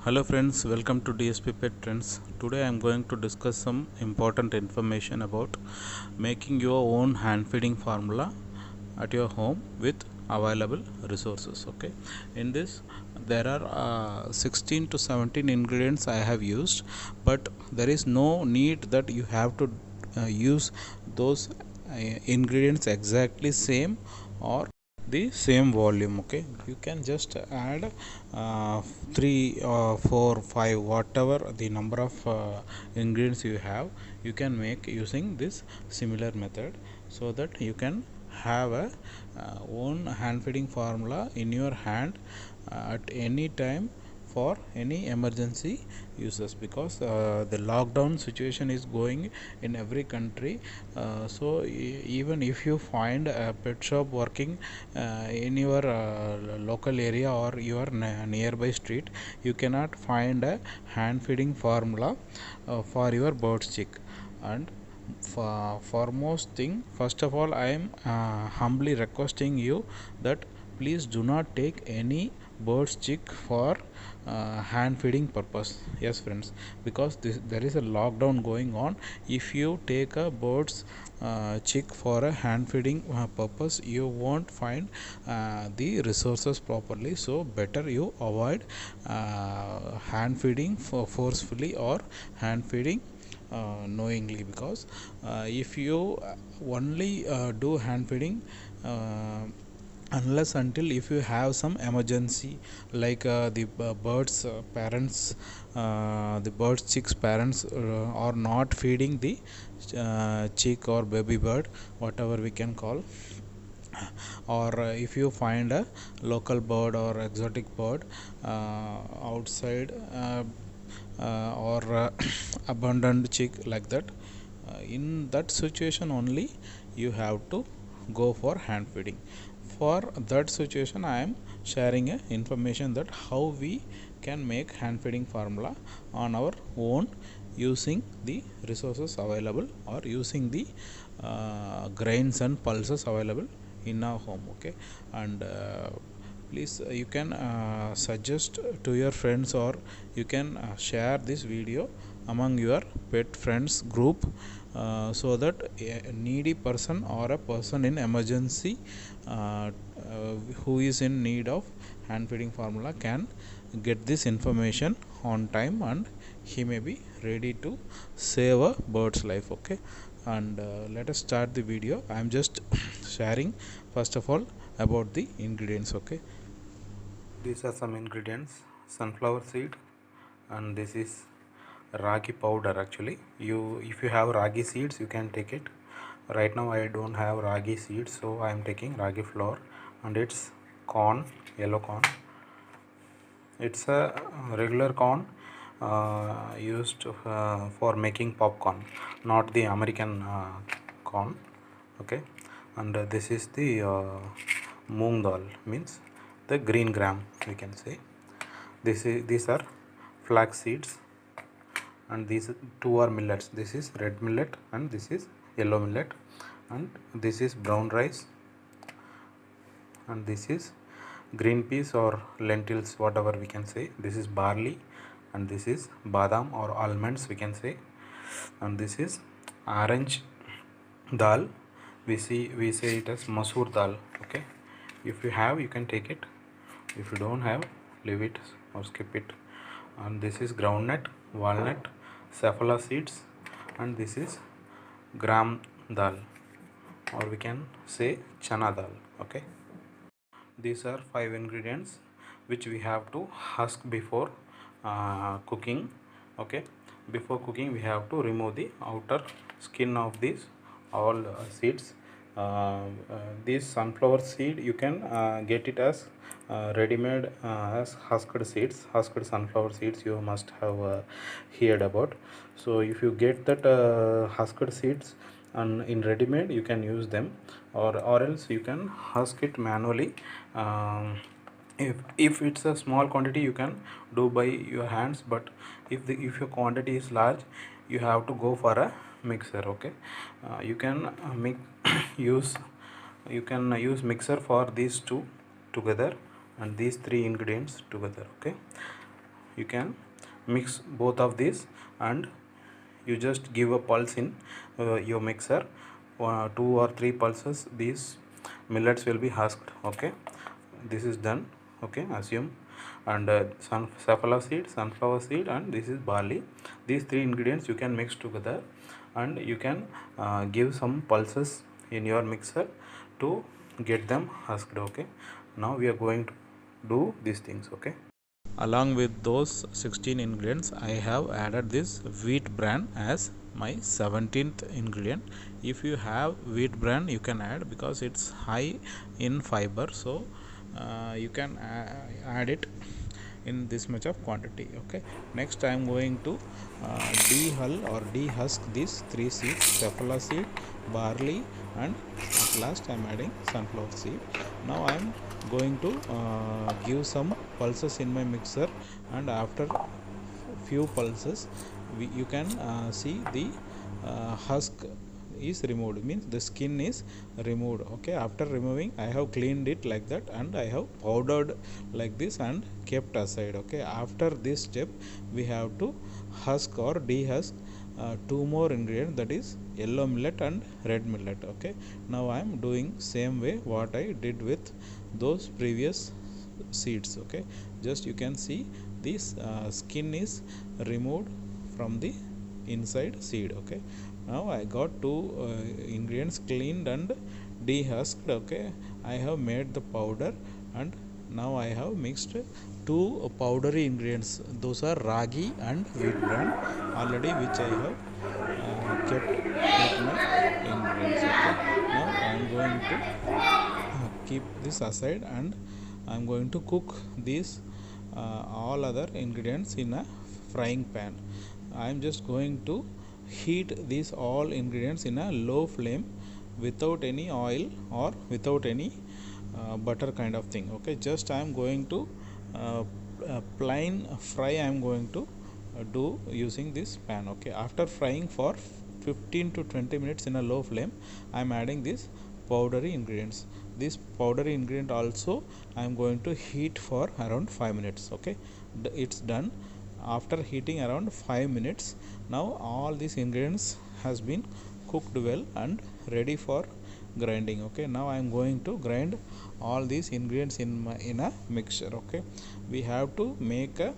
Hello friends, welcome to DSP Pet Trends. Today I am going to discuss some important information about making your own hand feeding formula at your home with available resources. Okay, in this there are 16 to 17 ingredients I have used, but there is no need that you have to use those ingredients exactly same or the same volume. Okay, you can just add 3 or 4 5 whatever the number of ingredients you have, you can make using this similar method, so that you can have a own hand feeding formula in your hand at any time for any emergency uses, because the lockdown situation is going in every country. So even if you find a pet shop working in your local area or your nearby street, you cannot find a hand feeding formula for your bird's chick. And foremost thing, first of all, I am humbly requesting you that please do not take any bird's chick for hand feeding purpose. Yes friends, because there is a lockdown going on. If you take a bird's chick for a hand feeding purpose, you won't find the resources properly, so better you avoid hand feeding forcefully or hand feeding knowingly, because if you only do hand feeding unless until if you have some emergency, like the birds parents, the birds chicks parents are not feeding the chick or baby bird, whatever we can call, or if you find a local bird or exotic bird outside, or abundant chick like that, in that situation only you have to go for hand feeding. For that situation I am sharing a information that how we can make hand feeding formula on our own using the resources available, or using the grains and pulses available in our home. Okay, and please you can suggest to your friends, or you can share this video among your pet friends group, so that a needy person or a person in emergency who is in need of hand feeding formula can get this information on time, and he may be ready to save a bird's life. Okay, and let us start the video. I am just sharing first of all about the ingredients. Okay, these are some ingredients: sunflower seed, and this is ragi powder. Actually, if you have ragi seeds, you can take it. Right now I don't have ragi seeds, so I am taking ragi flour. And it's corn, yellow corn. It's a regular corn used for making popcorn, not the American corn. Okay, and this is the moong dal, means the green gram, we can say. These are flax seeds, and these two are millets. This is red millet and this is yellow millet, and this is brown rice, and this is green peas or lentils, whatever we can say. This is barley, and this is badam or almonds, we can say. And this is orange dal. We say it as masoor dal. Okay, if you have, you can take it. If you don't have, leave it or skip it. And this is groundnut, walnut, safflower seeds, and this is gram dal, or we can say chana dal. Okay, these are 5 ingredients which we have to husk before cooking. Okay, before cooking we have to remove the outer skin of these all seeds. This sunflower seed you can get it as ready-made as husked seeds. Husked sunflower seeds you must have heard about. So if you get that husked seeds and in ready-made, you can use them, or else you can husk it manually. If it's a small quantity, you can do by your hands, but if your quantity is large, you have to go for a mixer. Okay, you can make use you can use mixer for these two together, and these 3 ingredients together. Okay, you can mix both of these, and you just give a pulse in your mixer. 2 or 3 pulses, these millets will be husked. Okay, this is done. Okay, assume. And safflower seed, sunflower seed, and this is barley. These 3 ingredients you can mix together, and you can give some pulses in your mixer to get them husked. Okay, now we are going to do these things. Okay, along with those 16 ingredients, I have added this wheat bran as my 17th ingredient. If you have wheat bran, you can add, because it's high in fiber, so you can add it in this much of quantity. Okay, next I am going to dehull or dehusk these 3 seeds: safflower seed, barley, and at last I am adding sunflower seed. Now I am going to give some pulses in my mixer, and after few pulses you can see the husk is removed, means the skin is removed. Okay, after removing, I have cleaned it like that, and I have powdered like this and kept aside. Okay, after this step we have to husk or dehusk 2 more ingredients, that is yellow millet and red millet. Okay, now I am doing same way what I did with those previous seeds. Okay, just you can see this skin is removed from the inside seed. Okay, now I got 2 ingredients cleaned and dehusked. Okay, I have made the powder, and now I have mixed 2 powdery ingredients, those are ragi and wheat bran already, which I have kept with my ingredients. Okay, now I am going to keep this aside, and I am going to cook these all other ingredients in a frying pan. I am just going to heat these all ingredients in a low flame without any oil or without any butter kind of thing. Okay, just I am going to plain fry I am going to do using this pan. Okay, after frying for 15 to 20 minutes in a low flame, I am adding this powdery ingredients. This powdery ingredient also I am going to heat for around 5 minutes. Okay, it's done. After heating around 5 minutes, now all these ingredients has been cooked well and ready for grinding. Okay, now I am going to grind all these ingredients in a mixture. Okay, we have to make a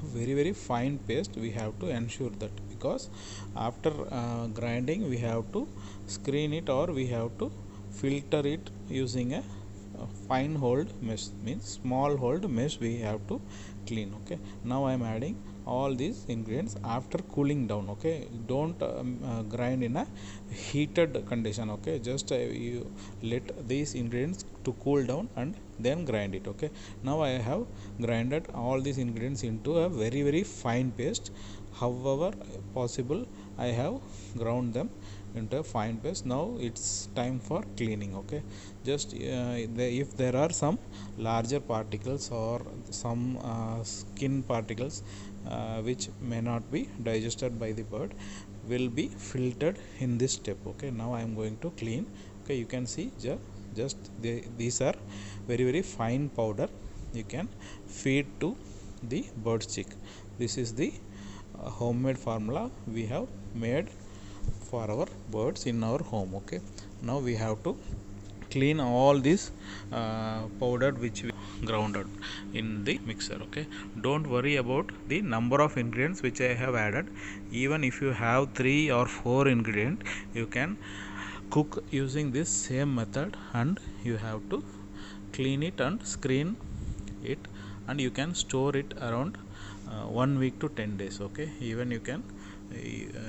very fine paste. We have to ensure that, because after grinding we have to screen it, or we have to filter it using a fine hold mesh, means small hold mesh we have to clean. Okay, now I am adding all these ingredients after cooling down. Okay, don't grind in a heated condition. Okay, just you let these ingredients to cool down and then grind it. Okay, now I have grinded all these ingredients into a very fine paste. However possible, I have ground them into a fine paste. Now it's time for cleaning. Okay, just if there are some larger particles or some skin particles which may not be digested by the bird, will be filtered in this step. Okay, now I am going to clean. Okay, you can see just these are very fine powder. You can feed to the bird's chick. This is the homemade formula we have made for our birds in our home. Okay, now we have to clean all this powder which we grounded in the mixer. Okay, don't worry about the number of ingredients which I have added. Even if you have 3 or 4 ingredients, you can cook using this same method, and you have to clean it and screen it, and you can store it around 1 week to 10 days. Okay, even you can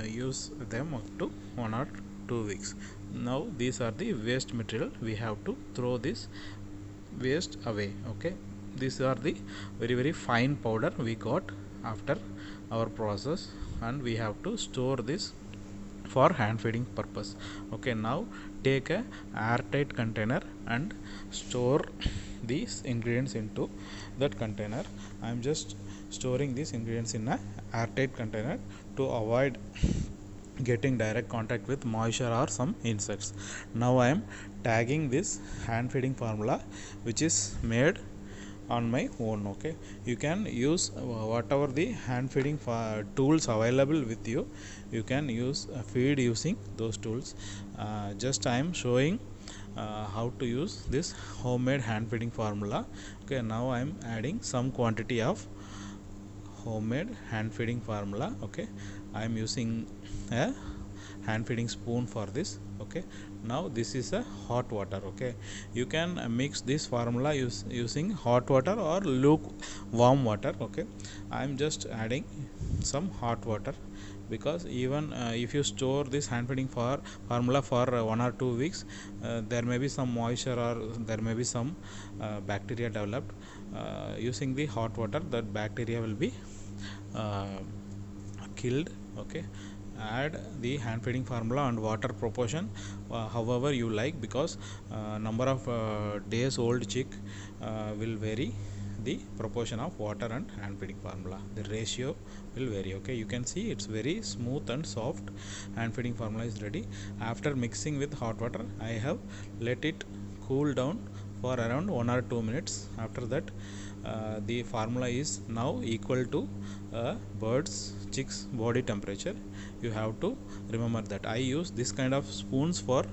use them up to 1 or 2 weeks. Now these are the waste material. We have to throw this waste away. Okay, these are the very fine powder we got after our process, and we have to store this for hand feeding purpose. Okay, now take a airtight container and store these ingredients into that container. I am just storing these ingredients in a airtight container to avoid getting direct contact with moisture or some insects. Now I am tagging this hand feeding formula, which is made on my own. Okay, you can use whatever the hand feeding tools available with you. You can use feed using those tools. Just I am showing how to use this homemade hand feeding formula. Okay, now I am adding some quantity of homemade hand feeding formula. Okay, I am using a hand feeding spoon for this. Okay, now this is a hot water. Okay, you can mix this formula using hot water or lukewarm water. Okay, I am just adding some hot water, because even if you store this hand feeding formula for 1 or 2 weeks, there may be some moisture or there may be some bacteria developed. Using the hot water, that bacteria will be uh, killed. Okay, add the hand feeding formula and water proportion however you like, because number of days old chick will vary the proportion of water and hand feeding formula. The ratio will vary. Okay, you can see it's very smooth and soft. Hand feeding formula is ready. After mixing with hot water, I have let it cool down for around 1 or 2 minutes. After that, the formula is now equal to bird's chick's body temperature. You have to remember that. I use this kind of spoons for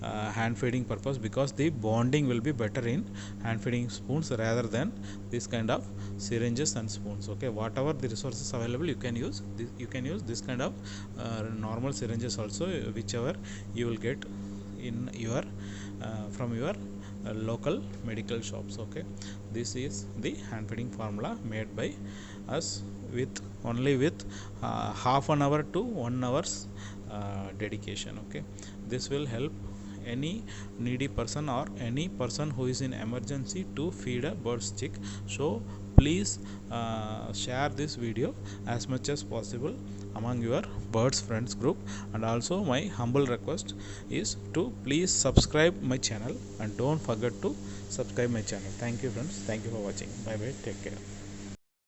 hand feeding purpose, because the bonding will be better in hand feeding spoons rather than this kind of syringes and spoons. Okay, whatever the resources available, you can use this. You can use this kind of normal syringes also, whichever you will get in your from your local medical shops. Okay, this is the hand feeding formula made by us with only with half an hour to 1 hour's dedication. Okay, this will help any needy person or any person who is in emergency to feed a bird's chick. So please share this video as much as possible among your birds friends group, and also my humble request is to please subscribe my channel, and don't forget to subscribe my channel. Thank you friends, thank you for watching. Bye bye, take care.